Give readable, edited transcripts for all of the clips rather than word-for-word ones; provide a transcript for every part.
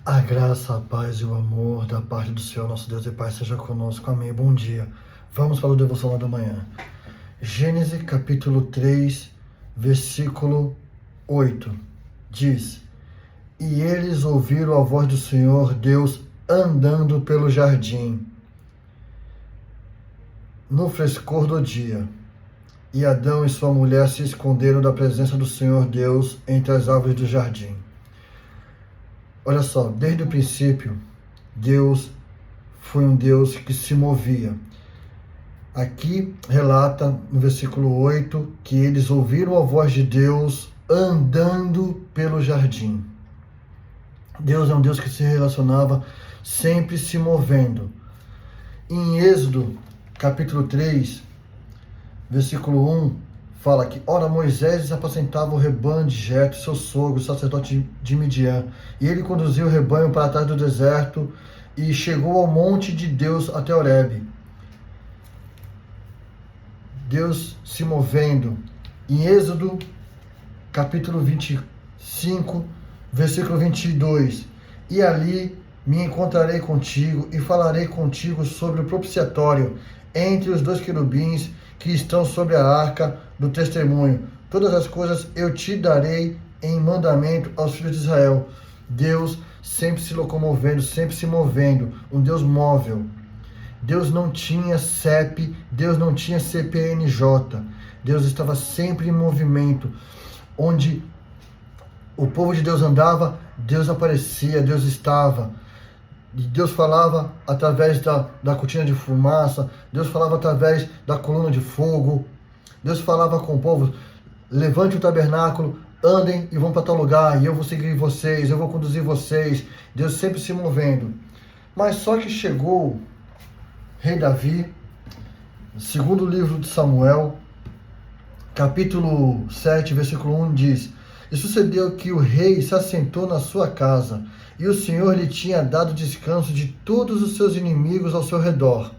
A graça, a paz e o amor da parte do Senhor, nosso Deus e Pai, seja conosco. Amém. Bom dia. Vamos para o devocional da manhã. Gênesis capítulo 3, versículo 8. Diz: E eles ouviram a voz do Senhor Deus andando pelo jardim, no frescor do dia. E Adão e sua mulher se esconderam da presença do Senhor Deus entre as árvores do jardim. Olha só, desde o princípio, Deus foi um Deus que se movia. Aqui relata no versículo 8 que eles ouviram a voz de Deus andando pelo jardim. Deus é um Deus que se relacionava sempre se movendo. Em Êxodo, capítulo 3, versículo 1, fala que, ora, Moisés apacentava o rebanho de Jetro, seu sogro, sacerdote de Midian, e ele conduziu o rebanho para trás do deserto e chegou ao monte de Deus até Horebe. Deus se movendo. Em Êxodo, capítulo 25, versículo 22, e ali me encontrarei contigo e falarei contigo sobre o propiciatório entre os dois querubins que estão sobre a arca do testemunho. Todas as coisas eu te darei em mandamento aos filhos de Israel. Deus sempre se locomovendo, sempre se movendo, um Deus móvel. Deus não tinha CEP, Deus não tinha CPNJ. Deus estava sempre em movimento. Onde o povo de Deus andava, Deus aparecia, Deus estava. Deus falava através da cortina de fumaça, Deus falava através da coluna de fogo, Deus falava com o povo: levante o tabernáculo, andem e vão para tal lugar, e eu vou seguir vocês, eu vou conduzir vocês. Deus sempre se movendo. Mas só que chegou rei Davi, segundo livro de Samuel, capítulo 7, versículo 1, diz: E sucedeu que o rei se assentou na sua casa, e o Senhor lhe tinha dado descanso de todos os seus inimigos ao seu redor.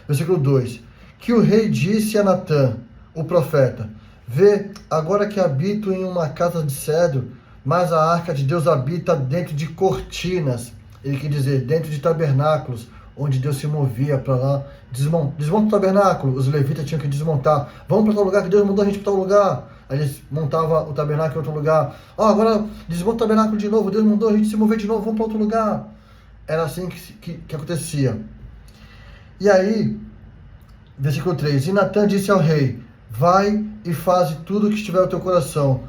Versículo 2. Que o rei disse a Natã, o profeta: Vê, agora que habito em uma casa de cedro, mas a arca de Deus habita dentro de cortinas. Ele quer dizer, dentro de tabernáculos, onde Deus se movia para lá. Desmonta o tabernáculo, os levitas tinham que desmontar. Vamos para tal lugar que Deus mandou a gente para tal lugar. Aí eles montavam o tabernáculo em outro lugar. Agora desmonta o tabernáculo de novo, Deus mandou a gente se mover de novo, vamos para outro lugar. Era assim que acontecia. E aí, versículo 3, E Natã disse ao rei: Vai e faze tudo o que estiver no teu coração,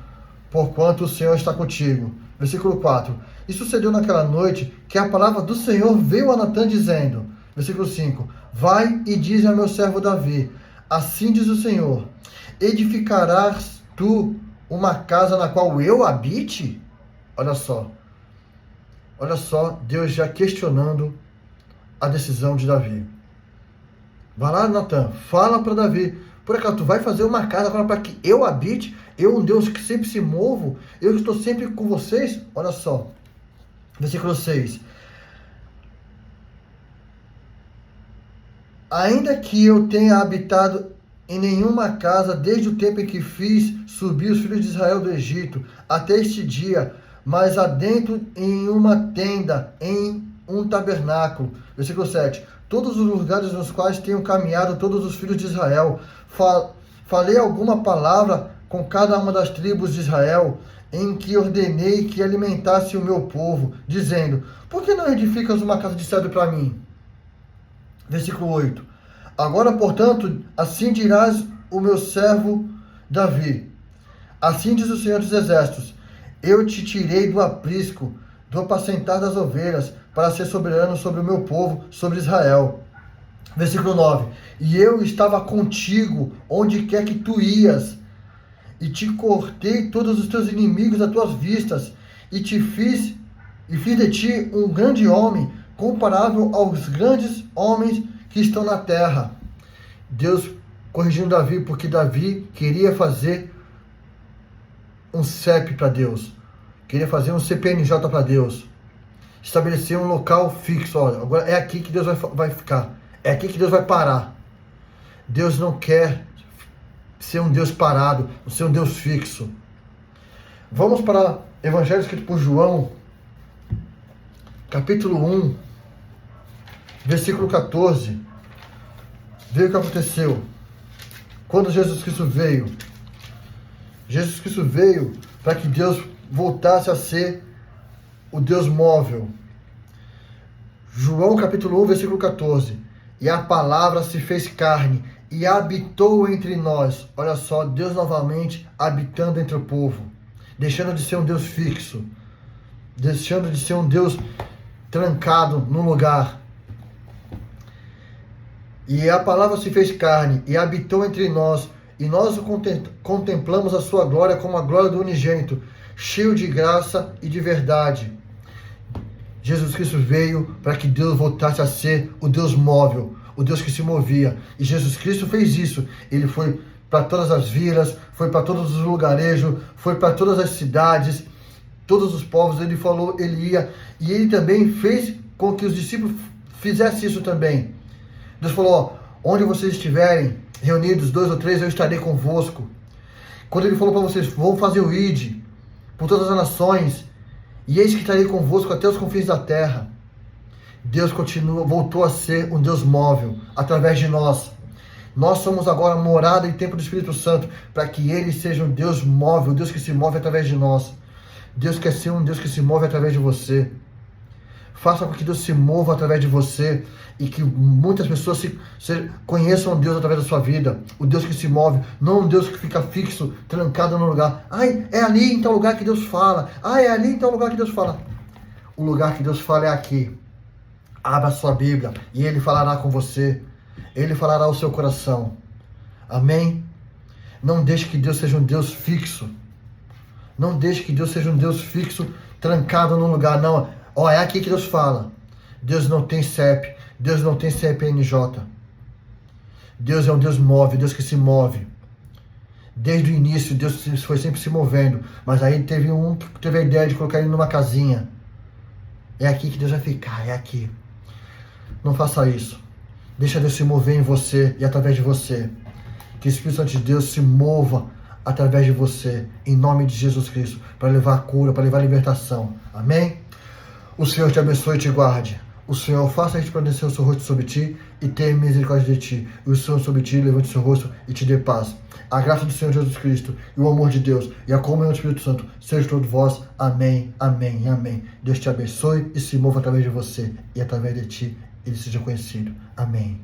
porquanto o Senhor está contigo. Versículo 4, E sucedeu naquela noite que a palavra do Senhor veio a Natã dizendo, versículo 5, Vai e diz a meu servo Davi: Assim diz o Senhor: Edificarás tu uma casa na qual eu habite? Olha só, Deus já questionando a decisão de Davi. Vai lá, Natã, fala para Davi: Por acaso tu vai fazer uma casa agora para que eu habite? Eu, um Deus que sempre se movo, eu que estou sempre com vocês? Olha só, versículo 6. Ainda que eu tenha habitado em nenhuma casa desde o tempo em que fiz subir os filhos de Israel do Egito até este dia, mas adentro em uma tenda, em um tabernáculo. Versículo 7. Todos os lugares nos quais tenham caminhado todos os filhos de Israel, falei alguma palavra com cada uma das tribos de Israel, em que ordenei que alimentasse o meu povo, dizendo: Por que não edificas uma casa de cedro para mim? Versículo 8. Agora, portanto, assim dirás o meu servo Davi: Assim diz o Senhor dos Exércitos: Eu te tirei do aprisco, do apacentar das ovelhas, para ser soberano sobre o meu povo, sobre Israel. Versículo 9. E eu estava contigo onde quer que tu ias, e te cortei todos os teus inimigos às tuas vistas, e fiz de ti um grande homem, comparável aos grandes homens que estão na terra. Deus corrigindo Davi, porque Davi queria fazer um CEP para Deus, queria fazer um CPNJ para Deus, estabelecer um local fixo. Olha, agora é aqui que Deus vai ficar, é aqui que Deus vai parar. Deus não quer ser um Deus parado, ser um Deus fixo. Vamos para o Evangelho escrito por João, capítulo 1, versículo 14. Veja o que aconteceu. Quando Jesus Cristo veio para que Deus voltasse a ser o Deus móvel. João capítulo 1, versículo 14. E a palavra se fez carne e habitou entre nós. Olha só, Deus novamente habitando entre o povo. Deixando de ser um Deus fixo. Deixando de ser um Deus trancado num lugar. E a palavra se fez carne e habitou entre nós. E nós contemplamos a sua glória como a glória do unigênito, cheio de graça e de verdade. Jesus Cristo veio para que Deus voltasse a ser o Deus móvel, o Deus que se movia. E Jesus Cristo fez isso. Ele foi para todas as vilas, foi para todos os lugarejos, foi para todas as cidades, todos os povos. Ele falou, ele ia. E ele também fez com que os discípulos fizessem isso também. Deus falou, onde vocês estiverem reunidos, 2 ou 3, eu estarei convosco. Quando ele falou para vocês, vão fazer o ID por todas as nações, e eis que estarei convosco até os confins da terra. Deus voltou a ser um Deus móvel, através de nós. Nós somos agora morada e templo do Espírito Santo, para que ele seja um Deus móvel, um Deus que se move através de nós. Deus quer ser um Deus que se move através de você. Faça com que Deus se mova através de você e que muitas pessoas conheçam Deus através da sua vida. O Deus que se move, não um Deus que fica fixo, trancado no lugar. Ai, é ali em tal lugar que Deus fala. Ai, é ali em tal lugar que Deus fala. O lugar que Deus fala é aqui. Abra a sua Bíblia e Ele falará com você. Ele falará ao seu coração. Amém? Não deixe que Deus seja um Deus fixo. Não deixe que Deus seja um Deus fixo, trancado num lugar. Não. Ó, é aqui que Deus fala. Deus não tem CEP. Deus não tem CPNJ. Deus é um Deus móvel, Deus que se move. Desde o início, Deus foi sempre se movendo. Mas aí teve que teve a ideia de colocar ele numa casinha. É aqui que Deus vai ficar, é aqui. Não faça isso. Deixa Deus se mover em você e através de você. Que o Espírito Santo de Deus se mova através de você, em nome de Jesus Cristo, para levar a cura, para levar a libertação. Amém? O Senhor te abençoe e te guarde. O Senhor faça resplandecer o seu rosto sobre ti e tenha misericórdia de ti. E o Senhor sobre ti levante o seu rosto e te dê paz. A graça do Senhor Jesus Cristo e o amor de Deus e a comunhão do Espírito Santo seja todos vós. Amém, amém e amém. Deus te abençoe e se mova através de você e através de ti ele seja conhecido. Amém.